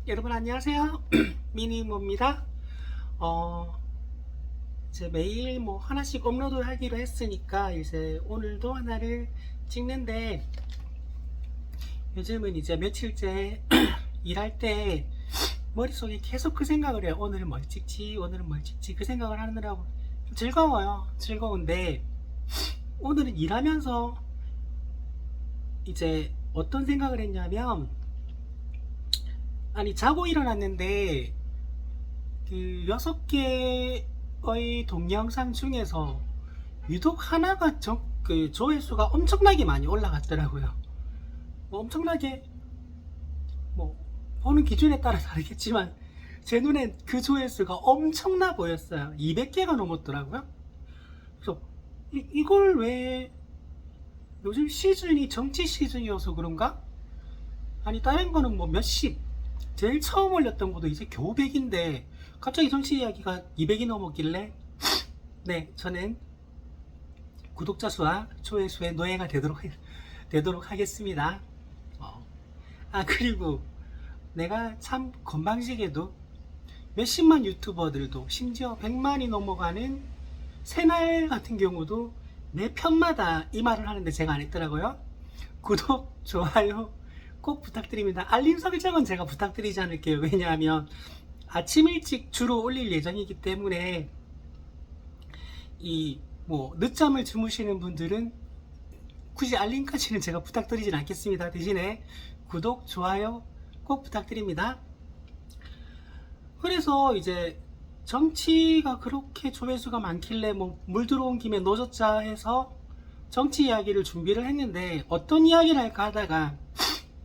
여러분 안녕하세요. 미니모입니다. 이제 매일 뭐 하나씩 업로드 하기로 했으니까 이제 오늘도 하나를 찍는데, 요즘은 이제 며칠째 일할 때 머릿속에 계속 그 생각을 해요. 오늘은 뭘 찍지, 오늘은 뭘 찍지, 그 생각을 하느라고 즐거워요. 즐거운데 오늘은 일하면서 이제 어떤 생각을 했냐면, 아니 자고 일어났는데 그 6개의 동영상 중에서 유독 하나가 그 조회수가 엄청나게 많이 올라갔더라고요. 뭐 엄청나게, 뭐 보는 기준에 따라 다르겠지만 제 눈엔 그 조회수가 엄청나 보였어요. 200개가 넘었더라고요. 그래서 이걸 왜, 요즘 시즌이 정치 시즌이어서 그런가? 아니 다른 거는 뭐 몇십, 제일 처음 올렸던 것도 이제 겨우 100인데 갑자기 정치 이야기가 200이 넘었길래, 네, 저는 구독자 수와 조회수의 노예가 되도록 하겠습니다. 그리고 내가 참 건방지게도 몇십만 유튜버들도 심지어 100만이 넘어가는 새날 같은 경우도 내 편마다 이 말을 하는데 제가 안 했더라고요. 구독, 좋아요 꼭 부탁드립니다. 알림 설정은 제가 부탁드리지 않을게요. 왜냐하면 아침 일찍 주로 올릴 예정이기 때문에, 이 뭐 늦잠을 주무시는 분들은 굳이 알림까지는 제가 부탁드리진 않겠습니다. 대신에 구독, 좋아요 꼭 부탁드립니다. 그래서 이제 정치가 그렇게 조회수가 많길래 뭐 물 들어온 김에 노젓자 해서 정치 이야기를 준비를 했는데, 어떤 이야기를 할까 하다가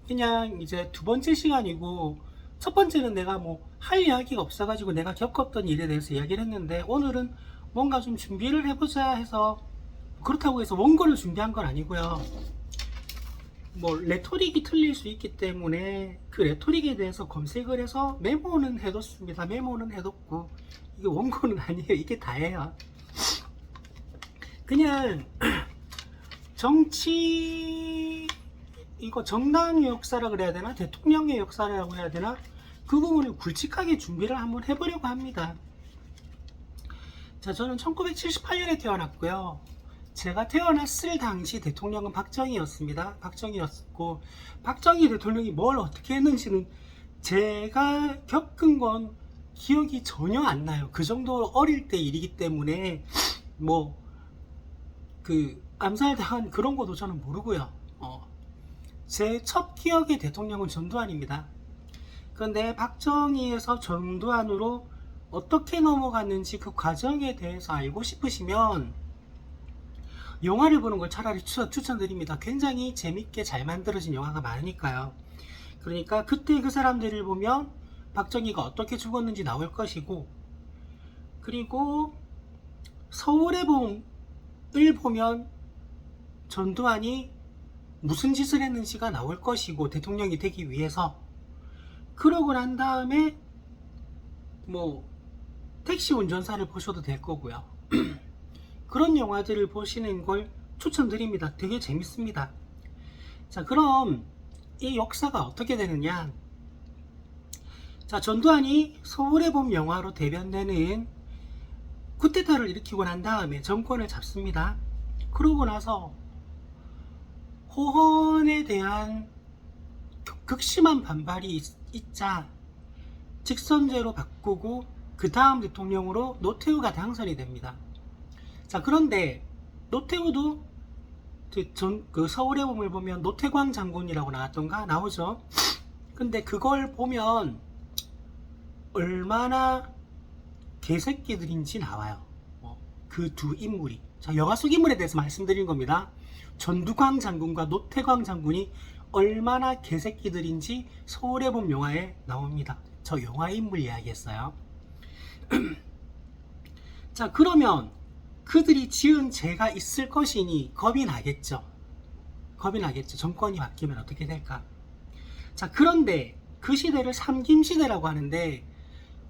그냥 이제 두 번째 시간이고, 첫 번째는 내가 뭐 할 이야기가 없어가지고 내가 겪었던 일에 대해서 이야기를 했는데, 오늘은 뭔가 좀 준비를 해보자 해서, 그렇다고 해서 원고를 준비한 건 아니고요. 뭐 레토릭이 틀릴 수 있기 때문에 그 레토릭에 대해서 검색을 해서 메모는 해뒀습니다. 메모는 해뒀고, 이게 원고는 아니에요. 이게 다예요. 그냥 정치, 이거 정당의 역사라 그래야 되나, 대통령의 역사라고 해야 되나, 그 부분을 굵직하게 준비를 한번 해보려고 합니다. 자, 저는 1978년에 태어났고요. 제가 태어났을 당시 대통령은 박정희였습니다. 박정희였고, 박정희 대통령이 뭘 어떻게 했는지는 제가 겪은 건 기억이 전혀 안 나요. 그 정도로 어릴 때 일이기 때문에 뭐 그 암살당한 그런 것도 저는 모르고요. 제 첫 기억의 대통령은 전두환입니다. 그런데 박정희에서 전두환으로 어떻게 넘어갔는지 그 과정에 대해서 알고 싶으시면 영화를 보는 걸 차라리 추천드립니다. 굉장히 재밌게 잘 만들어진 영화가 많으니까요. 그러니까 그때 그 사람들을 보면 박정희가 어떻게 죽었는지 나올 것이고, 그리고 서울의 봄을 보면 전두환이 무슨 짓을 했는지가 나올 것이고, 대통령이 되기 위해서. 그러고 난 다음에 뭐 택시 운전사를 보셔도 될 거고요. 그런 영화들을 보시는 걸 추천드립니다. 되게 재밌습니다. 자, 그럼 이 역사가 어떻게 되느냐. 자, 전두환이 서울의 봄 영화로 대변되는 쿠데타를 일으키고 난 다음에 정권을 잡습니다. 그러고 나서 호헌에 대한 극심한 반발이 있자 직선제로 바꾸고, 그 다음 대통령으로 노태우가 당선이 됩니다. 자, 그런데 노태우도 그 서울의 봄을 보면 노태광 장군이라고 나왔던가 나오죠. 근데 그걸 보면 얼마나 개새끼들인지 나와요. 그 두 인물이. 자, 영화 속 인물에 대해서 말씀드린 겁니다. 전두광 장군과 노태광 장군이 얼마나 개새끼들인지 서울의 봄 영화에 나옵니다. 저 영화 인물 이야기했어요. 자, 그러면 그들이 지은 죄가 있을 것이니 겁이 나겠죠. 겁이 나겠죠. 정권이 바뀌면 어떻게 될까. 자, 그런데 그 시대를 삼김시대라고 하는데,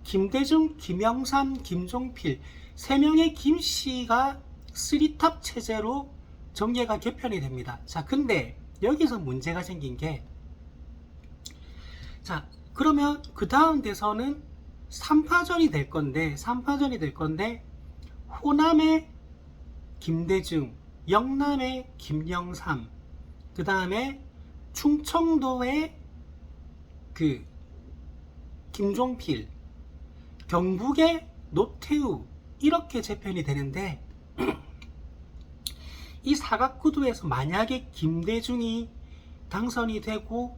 김대중, 김영삼, 김종필 3명의 김씨가 3탑 체제로 정계가 개편이 됩니다. 자, 근데 여기서 문제가 생긴 게, 자, 그러면 그 다음 대선은 3파전이 될 건데 호남의 김대중, 영남의 김영삼, 그 다음에 충청도의 그 김종필, 경북의 노태우, 이렇게 재편이 되는데 이 사각구도에서 만약에 김대중이 당선이 되고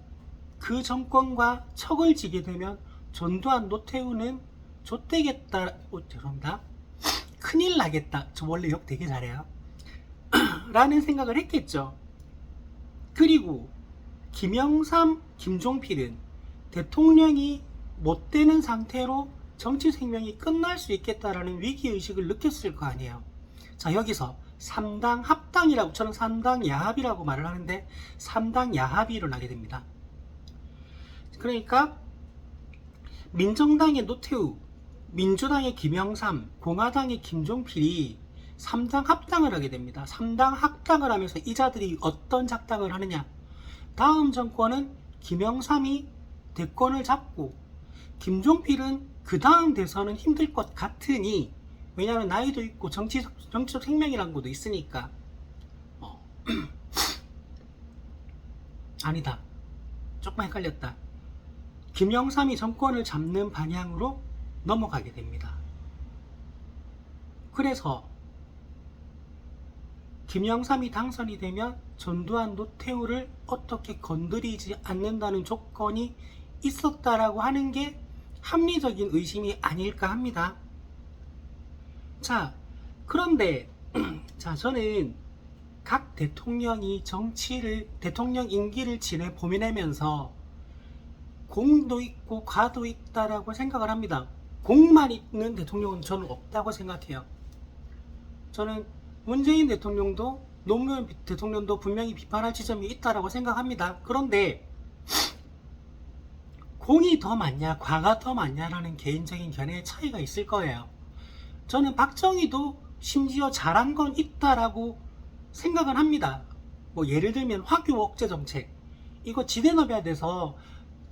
그 정권과 척을 지게 되면 전두환, 노태우는 좆되겠다, 죄송합니다, 큰일 나겠다, 저 원래 욕 되게 잘해요 라는 생각을 했겠죠. 그리고 김영삼, 김종필은 대통령이 못 되는 상태로 정치 생명이 끝날 수 있겠다라는 위기의식을 느꼈을 거 아니에요. 자, 여기서 3당 합당이라고, 저는 3당 야합이라고 말을 하는데 3당 야합이 일어나게 됩니다. 그러니까 민정당의 노태우, 민주당의 김영삼, 공화당의 김종필이 3당 합당을 하게 됩니다. 3당 합당을 하면서 이 자들이 어떤 작당을 하느냐, 다음 정권은 김영삼이 대권을 잡고 김종필은 그 다음 대선은 힘들 것 같으니, 왜냐하면 나이도 있고 정치적 생명이라는 것도 있으니까 아니다, 조금 헷갈렸다. 김영삼이 정권을 잡는 방향으로 넘어가게 됩니다. 그래서 김영삼이 당선이 되면 전두환, 노태우를 어떻게 건드리지 않는다는 조건이 있었다라고 하는 게 합리적인 의심이 아닐까 합니다. 자, 그런데 자, 저는 각 대통령이 대통령 임기를 보내면서 공도 있고 과도 있다라고 생각을 합니다. 공만 있는 대통령은 저는 없다고 생각해요. 저는 문재인 대통령도 노무현 대통령도 분명히 비판할 지점이 있다라고 생각합니다. 그런데 공이 더 많냐 과가 더 많냐라는 개인적인 견해의 차이가 있을 거예요. 저는 박정희도 심지어 잘한 건 있다라고 생각을 합니다. 뭐 예를 들면 화교 억제 정책, 이거 지대너비아돼서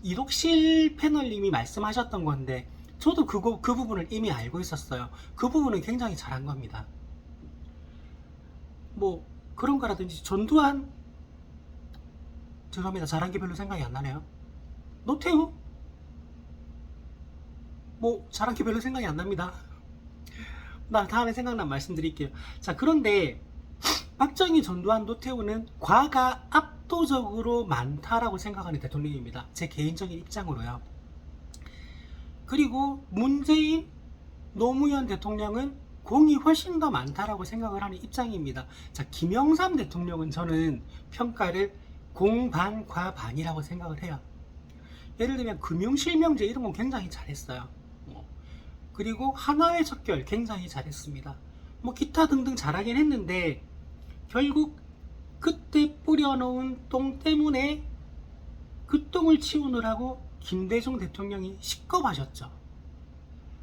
이독실 패널님이 말씀하셨던 건데 저도 그 부분을 이미 알고 있었어요. 그 부분은 굉장히 잘한 겁니다. 뭐 그런 거라든지 전두환, 죄송합니다, 잘한 게 별로 생각이 안 나네요. 노태우, 뭐 잘한 게 별로 생각이 안 납니다. 나 다음에 생각나면 말씀드릴게요. 자, 그런데 박정희, 전두환, 노태우는 과가 압도적으로 많다라고 생각하는 대통령입니다. 제 개인적인 입장으로요. 그리고 문재인, 노무현 대통령은 공이 훨씬 더 많다라고 생각을 하는 입장입니다. 자, 김영삼 대통령은 저는 평가를 공반, 과반이라고 생각을 해요. 예를 들면 금융실명제 이런 건 굉장히 잘했어요. 그리고 하나회 척결 굉장히 잘했습니다. 뭐 기타 등등 잘하긴 했는데 결국 그때 뿌려놓은 똥 때문에 그 똥을 치우느라고 김대중 대통령이 식겁하셨죠.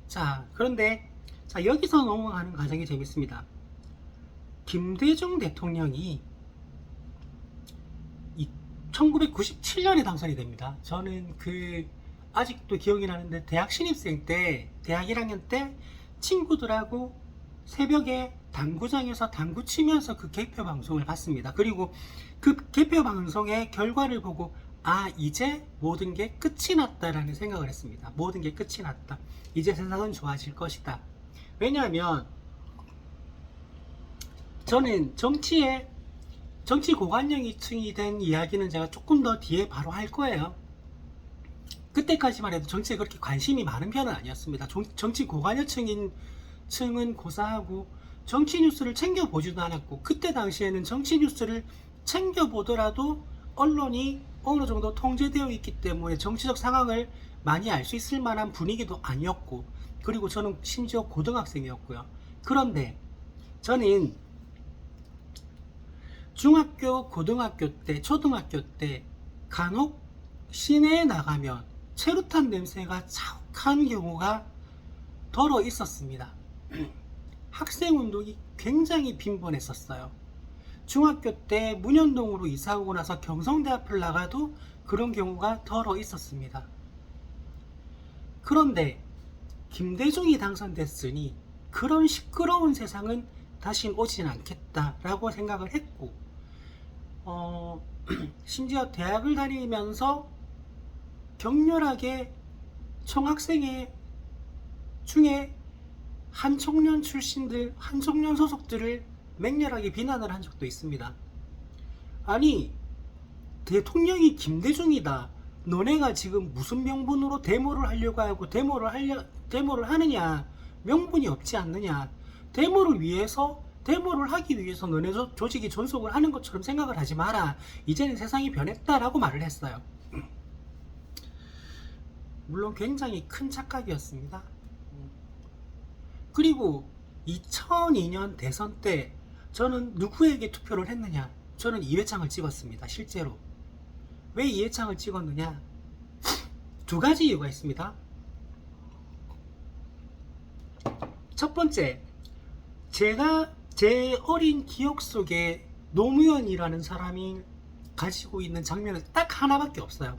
자, 그런데 자, 여기서 넘어가는 과정이 재밌습니다. 김대중 대통령이 1997년에 당선이 됩니다. 저는 아직도 기억이 나는데 대학 신입생 때, 대학 1학년 때 친구들하고 새벽에 당구장에서 당구 치면서 그 개표 방송을 봤습니다. 그리고 그 개표 방송의 결과를 보고 이제 모든 게 끝이 났다라는 생각을 했습니다. 모든 게 끝이 났다. 이제 세상은 좋아질 것이다. 왜냐하면 저는 정치 고관여층이 된 이야기는 제가 조금 더 뒤에 바로 할 거예요. 그때까지만 해도 정치에 그렇게 관심이 많은 편은 아니었습니다. 정치 고관여층은 고사하고 정치 뉴스를 챙겨보지도 않았고, 그때 당시에는 정치 뉴스를 챙겨보더라도 언론이 어느 정도 통제되어 있기 때문에 정치적 상황을 많이 알 수 있을 만한 분위기도 아니었고, 그리고 저는 심지어 고등학생이었고요. 그런데 저는 중학교, 고등학교 때, 초등학교 때 간혹 시내에 나가면 체류탄 냄새가 자욱한 경우가 덜어 있었습니다. 학생운동이 굉장히 빈번했었어요. 중학교 때 문현동으로 이사 오고 나서 경성대 앞을 나가도 그런 경우가 덜어 있었습니다. 그런데 김대중이 당선됐으니 그런 시끄러운 세상은 다시 오진 않겠다라고 생각을 했고, 심지어 대학을 다니면서 격렬하게 총학생회 중에 한총련 출신들, 한총련 소속들을 맹렬하게 비난을 한 적도 있습니다. 아니, 대통령이 김대중이다. 너네가 지금 무슨 명분으로 데모를 하려고 하고 데모를 하느냐? 명분이 없지 않느냐? 데모를 하기 위해서 너네 조직이 존속을 하는 것처럼 생각을 하지 마라. 이제는 세상이 변했다라고 말을 했어요. 물론 굉장히 큰 착각이었습니다. 그리고 2002년 대선 때 저는 누구에게 투표를 했느냐? 저는 이회창을 찍었습니다. 실제로. 왜 이회창을 찍었느냐? 두 가지 이유가 있습니다. 첫 번째, 제가 제 어린 기억 속에 노무현이라는 사람이 가지고 있는 장면은 딱 하나밖에 없어요.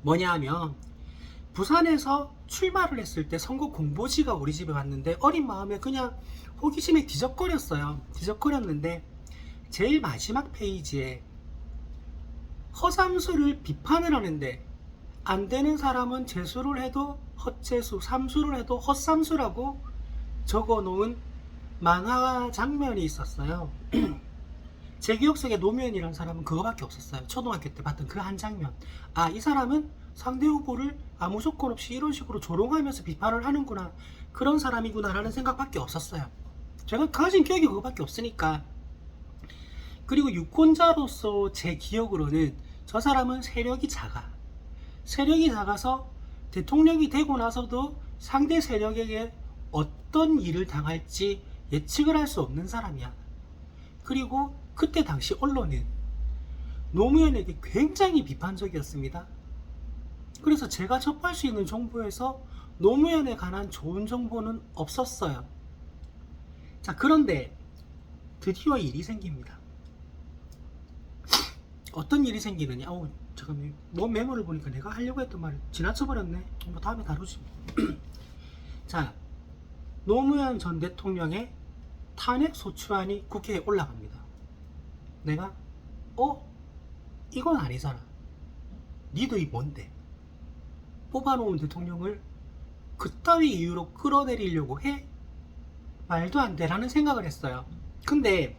뭐냐 하면, 부산에서 출마를 했을 때 선거 공보지가 우리 집에 왔는데 어린 마음에 그냥 호기심에 뒤적거렸는데 제일 마지막 페이지에 허삼수를 비판을 하는데, 안 되는 사람은 재수를 해도 헛재수, 삼수를 해도 헛삼수라고 적어 놓은 만화 장면이 있었어요. 제 기억 속에 노무현이라는 사람은 그거밖에 없었어요. 초등학교 때 봤던 그 한 장면. 아, 이 사람은 상대 후보를 아무 조건 없이 이런 식으로 조롱하면서 비판을 하는구나, 그런 사람이구나 라는 생각밖에 없었어요. 제가 가진 기억이 그거밖에 없으니까. 그리고 유권자로서 제 기억으로는 저 사람은 세력이 작아서 대통령이 되고 나서도 상대 세력에게 어떤 일을 당할지 예측을 할 수 없는 사람이야. 그리고 그때 당시 언론은 노무현에게 굉장히 비판적이었습니다. 그래서 제가 접할 수 있는 정보에서 노무현에 관한 좋은 정보는 없었어요. 자, 그런데 드디어 일이 생깁니다. 어떤 일이 생기느냐? 잠깐만, 메모를 보니까 내가 하려고 했던 말을 지나쳐버렸네. 다음에 다루지. 자, 노무현 전 대통령의 탄핵 소추안이 국회에 올라갑니다. 내가 이건 아니잖아. 니들이 뭔데? 뽑아놓은 대통령을 그따위 이유로 끌어내리려고 해? 말도 안 돼 라는 생각을 했어요. 근데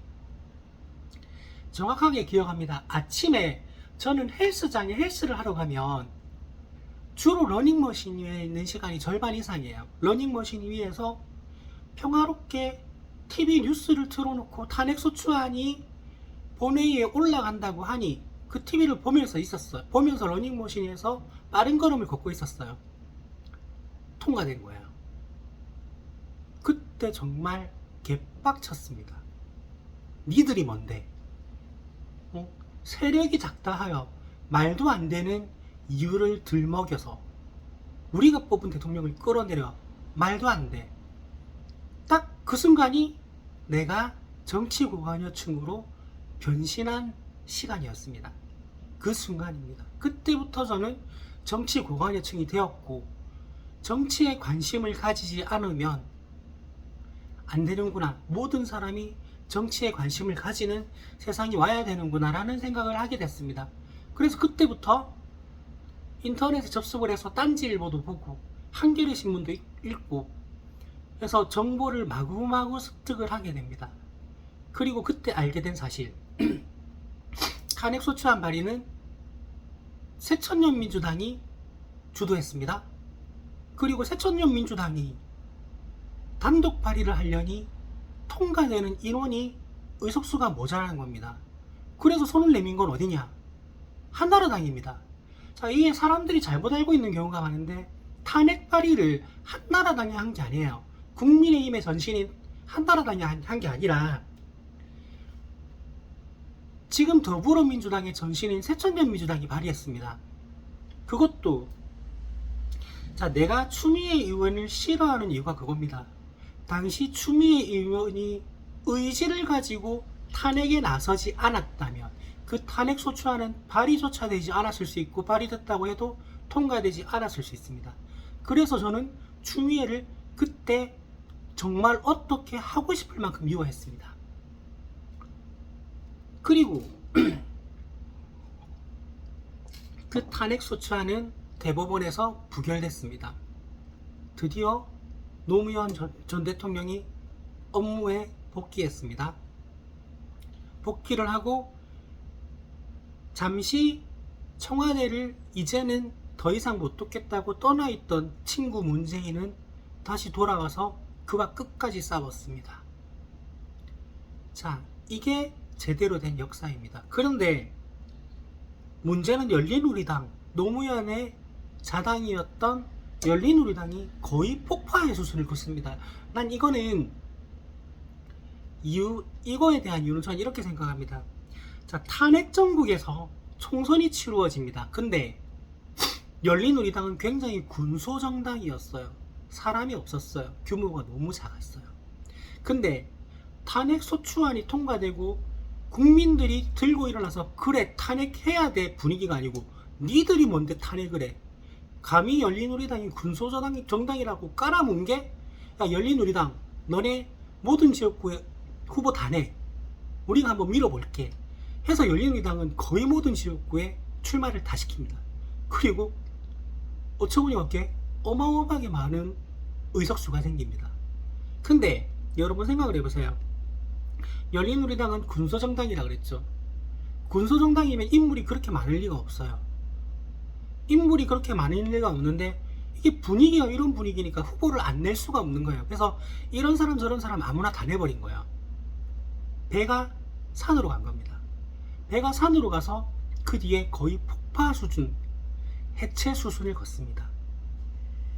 정확하게 기억합니다. 아침에 저는 헬스장에 헬스를 하러 가면 주로 러닝머신 위에 있는 시간이 절반 이상이에요. 러닝머신 위에서 평화롭게 TV 뉴스를 틀어놓고 탄핵소추안이 본회의에 올라간다고 하니 그 TV를 보면서 있었어요. 보면서 러닝머신에서 빠른 걸음을 걷고 있었어요. 통과된 거예요. 그때 정말 개빡쳤습니다. 니들이 뭔데? 세력이 작다 하여 말도 안 되는 이유를 들먹여서 우리가 뽑은 대통령을 끌어내려. 말도 안 돼. 딱 그 순간이 내가 정치고관여층으로 변신한 시간이었습니다. 그 순간입니다. 그때부터 저는 정치고관여층이 되었고, 정치에 관심을 가지지 않으면 안 되는구나, 모든 사람이 정치에 관심을 가지는 세상이 와야 되는구나 라는 생각을 하게 됐습니다. 그래서 그때부터 인터넷에 접속을 해서 딴지일보도 보고 한겨레 신문도 읽고 해서 정보를 마구마구 습득을 하게 됩니다. 그리고 그때 알게 된 사실, 탄핵소추안 발의는 새천년민주당이 주도했습니다. 그리고 새천년민주당이 단독 발의를 하려니 통과되는 인원이 의석수가 모자라는 겁니다. 그래서 손을 내민 건 어디냐? 한나라당입니다. 자, 이게 사람들이 잘못 알고 있는 경우가 많은데, 탄핵 발의를 한나라당이 한 게 아니에요. 국민의힘의 전신인 한나라당이 한 게 아니라 지금 더불어민주당의 전신인 새천년민주당이 발의했습니다. 그것도, 자, 내가 추미애 의원을 싫어하는 이유가 그겁니다. 당시 추미애 의원이 의지를 가지고 탄핵에 나서지 않았다면 그 탄핵 소추안은 발의조차 되지 않았을 수 있고, 발의됐다고 해도 통과되지 않았을 수 있습니다. 그래서 저는 추미애를 그때 정말 어떻게 하고 싶을 만큼 미워했습니다. 그리고 그 탄핵소추안은 대법원에서 부결됐습니다. 드디어 노무현 전 대통령이 업무에 복귀했습니다. 복귀를 하고 잠시 청와대를 이제는 더 이상 못 돕겠다고 떠나있던 친구 문재인은 다시 돌아와서 그와 끝까지 싸웠습니다. 자, 이게 제대로 된 역사입니다. 그런데 문제는 열린우리당, 노무현의 자당이었던 열린우리당이 거의 폭파의 수순을 긋습니다. 난 이거에 대한 이유는 저는 이렇게 생각합니다. 자, 탄핵 정국에서 총선이 치루어집니다. 근데 열린우리당은 굉장히 군소정당이었어요. 사람이 없었어요. 규모가 너무 작았어요. 근데 탄핵소추안이 통과되고 국민들이 들고 일어나서 그래 탄핵해야 돼 분위기가 아니고 니들이 뭔데 탄핵을 해. 감히 열린우리당이 군소정당이라고 깔아문 게 야 열린우리당 너네 모든 지역구에 후보 다 내. 우리가 한번 밀어볼게. 해서 열린우리당은 거의 모든 지역구에 출마를 다 시킵니다. 그리고 어처구니 없게 어마어마하게 많은 의석수가 생깁니다. 근데 여러분 생각을 해보세요. 열린우리당은 군소정당이라 그랬죠. 군소정당이면 인물이 그렇게 많을 리가 없어요. 인물이 그렇게 많을 리가 없는데 이게 분위기가 이런 분위기니까 후보를 안 낼 수가 없는 거예요. 그래서 이런 사람 저런 사람 아무나 다 내버린 거예요. 배가 산으로 간 겁니다. 배가 산으로 가서 그 뒤에 거의 폭파 수준, 해체 수순을 걷습니다.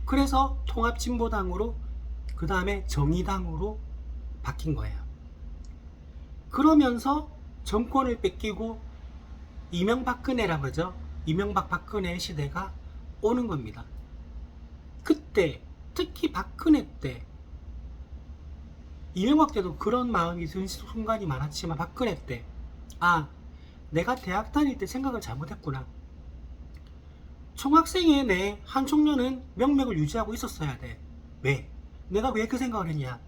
그래서 통합진보당으로 그 다음에 정의당으로 바뀐 거예요. 그러면서 정권을 뺏기고 이명박근혜라 그러죠. 이명박 박근혜 시대가 오는 겁니다. 그때 특히 박근혜 때 이명박 때도 그런 마음이 든 순간이 많았지만 박근혜 때 내가 대학 다닐 때 생각을 잘못했구나. 총학생의 내 한 청년은 명맥을 유지하고 있었어야 돼. 왜? 내가 왜 그 생각을 했냐?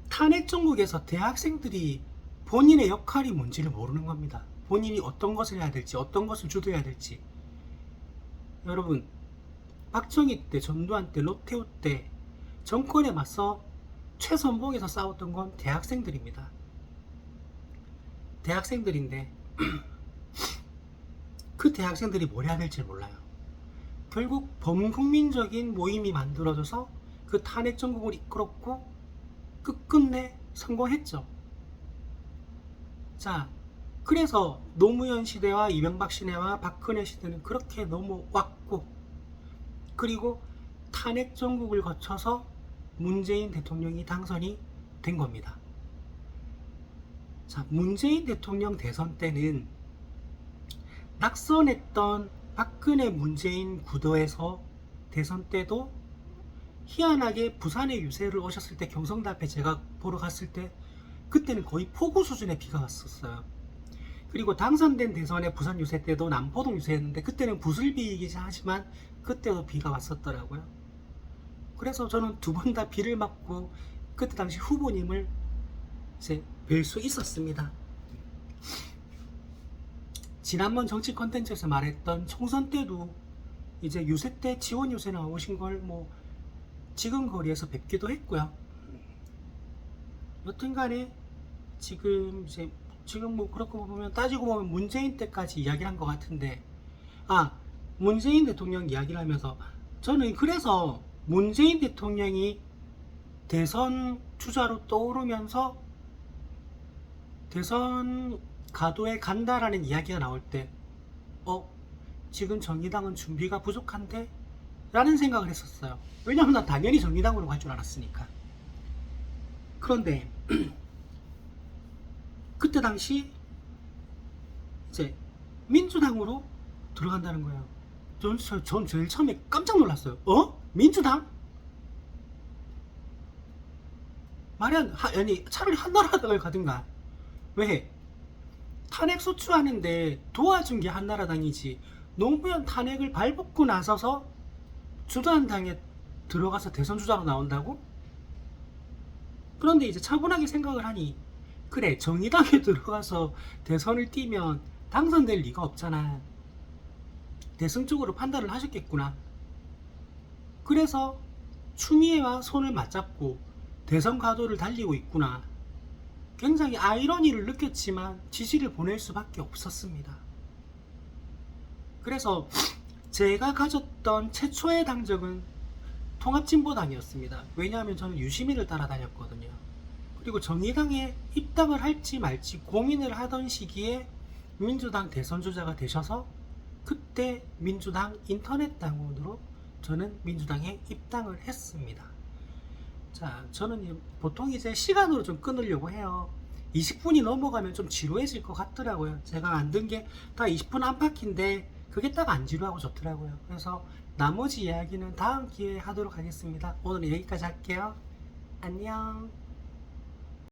탄핵 정국에서 대학생들이 본인의 역할이 뭔지를 모르는 겁니다. 본인이 어떤 것을 해야 될지, 어떤 것을 주도해야 될지. 여러분, 박정희 때, 전두환 때, 노태우 때 정권에 맞서 최선봉에서 싸웠던 건 대학생들입니다. 대학생들인데 그 대학생들이 뭘 해야 될지 몰라요. 결국 범국민적인 모임이 만들어져서 그 탄핵 정국을 이끌었고 끝끝내 성공했죠. 자, 그래서 노무현 시대와 이명박 시대와 박근혜 시대는 그렇게 넘어왔고, 그리고 탄핵 정국을 거쳐서 문재인 대통령이 당선이 된 겁니다. 자, 문재인 대통령 대선 때는 낙선했던 박근혜 문재인 구도에서 대선 때도 희한하게 부산에 유세를 오셨을 때 경성대 앞에 제가 보러 갔을 때 그때는 거의 폭우 수준의 비가 왔었어요. 그리고 당선된 대선에 부산 유세 때도 남포동 유세였는데 그때는 부슬비이긴 하지만 그때도 비가 왔었더라고요. 그래서 저는 두 번 다 비를 맞고 그때 당시 후보님을 이제 뵐 수 있었습니다. 지난번 정치 컨텐츠에서 말했던 총선 때도 이제 유세 때 지원 유세 나오신 걸 지금 거리에서 뵙기도 했고요. 여튼간에 지금 그렇고 보면 따지고 보면 문재인 때까지 이야기를 한 것 같은데 문재인 대통령 이야기를 하면서 저는 그래서 문재인 대통령이 대선 주자로 떠오르면서 대선 가도에 간다라는 이야기가 나올 때 지금 정의당은 준비가 부족한데? 라는 생각을 했었어요. 왜냐면 난 당연히 정의당으로 갈 줄 알았으니까. 그런데 그때 당시 이제 민주당으로 들어간다는 거예요. 전 제일 처음에 깜짝 놀랐어요. 민주당? 아니 차라리 한나라당을 가든가. 왜? 탄핵 소추하는데 도와준 게 한나라당이지. 노무현 탄핵을 발벗고 나서서 주도한당에 들어가서 대선 주자로 나온다고? 그런데 이제 차분하게 생각을 하니, 그래, 정의당에 들어가서 대선을 뛰면 당선될 리가 없잖아. 대승적으로 판단을 하셨겠구나. 그래서 추미애와 손을 맞잡고 대선 가도를 달리고 있구나. 굉장히 아이러니를 느꼈지만 지지를 보낼 수밖에 없었습니다. 그래서 제가 가졌던 최초의 당적은 통합진보당이었습니다. 왜냐하면 저는 유시민을 따라다녔거든요. 그리고 정의당에 입당을 할지 말지 고민을 하던 시기에 민주당 대선 주자가 되셔서 그때 민주당 인터넷당원으로 저는 민주당에 입당을 했습니다. 자, 저는 보통 이제 시간으로 좀 끊으려고 해요. 20분이 넘어가면 좀 지루해질 것 같더라고요. 제가 만든 게 다 20분 안팎인데 그게 딱 안 지루하고 좋더라고요. 그래서 나머지 이야기는 다음 기회에 하도록 하겠습니다. 오늘은 여기까지 할게요. 안녕.